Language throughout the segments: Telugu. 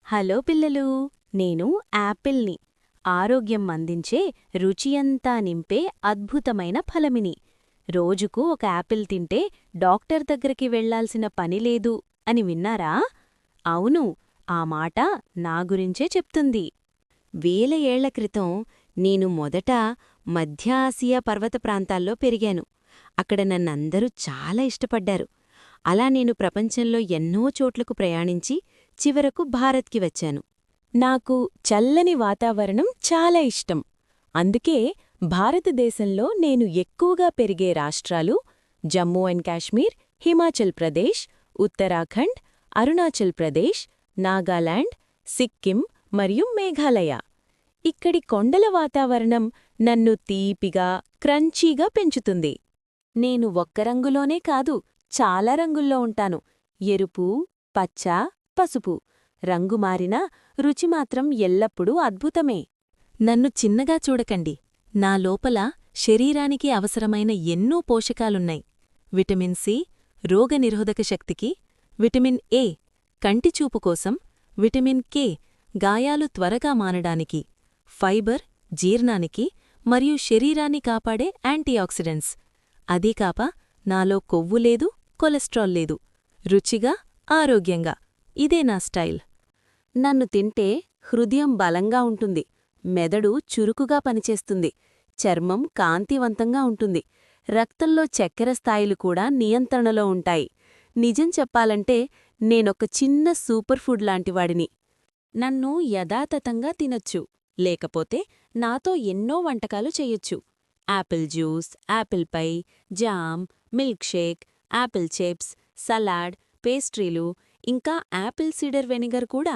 హలో పిల్లలు, నేను యాపిల్ని. ఆరోగ్యం అందించే రుచియంతా నింపే అద్భుతమైన ఫలమిని. రోజుకు ఒక యాపిల్ తింటే డాక్టర్ దగ్గరికి వెళ్లాల్సిన పనిలేదు అని విన్నారా? అవును, ఆ మాట నా గురించే చెప్తుంది. వేల ఏళ్ల క్రితం నేను మొదట మధ్య ఆసియా పర్వత ప్రాంతాల్లో పెరిగాను. అక్కడ నన్నందరూ చాలా ఇష్టపడ్డారు. అలా నేను ప్రపంచంలో ఎన్నో చోట్లకు ప్రయాణించి చివరకు భారత్కి వచ్చాను. నాకు చల్లని వాతావరణం చాలా ఇష్టం. అందుకే భారతదేశంలో నేను ఎక్కువగా పెరిగే రాష్ట్రాలు జమ్మూ అండ్ కాశ్మీర్, హిమాచల్ ప్రదేశ్, ఉత్తరాఖండ్, అరుణాచల్ ప్రదేశ్, నాగాలాండ్, సిక్కిం మరియు మేఘాలయ. ఇక్కడి కొండల వాతావరణం నన్ను తీపిగా, క్రంచీగా పెంచుతుంది. నేను ఒక్క రంగులోనే కాదు, చాలా రంగుల్లో ఉంటాను. ఎరుపు, పచ్చ, పసుపు. రంగు మారినా రుచి మాత్రం ఎల్లప్పుడూ అద్భుతమే. నన్ను చిన్నగా చూడకండి. నా లోపల శరీరానికి అవసరమైన ఎన్నో పోషకాలున్నాయి. విటమిన్ సి రోగనిరోధక శక్తికి, విటమిన్ ఏ కంటిచూపు కోసం, విటమిన్ కే గాయాలు త్వరగా మానడానికి, ఫైబర్ జీర్ణానికి మరియు శరీరాన్ని కాపాడే యాంటీఆక్సిడెంట్స్. అదీకాప నాలో కొవ్వు లేదు, కొలెస్ట్రాల్ లేదు. రుచిగా, ఆరోగ్యంగా. ఇదే నా స్టైల్. నన్ను తింటే హృదయం బలంగా ఉంటుంది, మెదడు చురుకుగా పనిచేస్తుంది, చర్మం కాంతివంతంగా ఉంటుంది, రక్తంలో చక్కెర స్థాయిలు కూడా నియంత్రణలో ఉంటాయి. నిజం చెప్పాలంటే నేనొక చిన్న సూపర్ ఫుడ్ లాంటివాడిని. నన్ను యథాతథంగా తినొచ్చు, లేకపోతే నాతో ఎన్నో వంటకాలు చెయ్యొచ్చు. Apple juice, apple pie, jam, milk shake, apple chips, salad, పేస్ట్రీలు, ఇంకా యాపిల్ సిడర్ వెనిగర్ కూడా.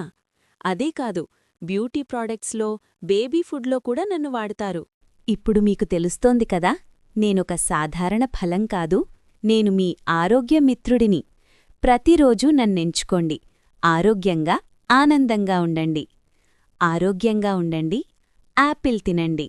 అదే కాదు, బ్యూటీ ప్రాడక్ట్స్లో, బేబీ ఫుడ్లో కూడా నన్ను వాడతారు. ఇప్పుడు మీకు తెలుస్తోంది కదా, నేనొక సాధారణ ఫలం కాదు, నేను మీ ఆరోగ్యమిత్రుడిని. ప్రతిరోజూ నన్నెంచుకోండి. ఆరోగ్యంగా, ఆనందంగా ఉండండి. ఆరోగ్యంగా ఉండండి. యాపిల్ తినండి.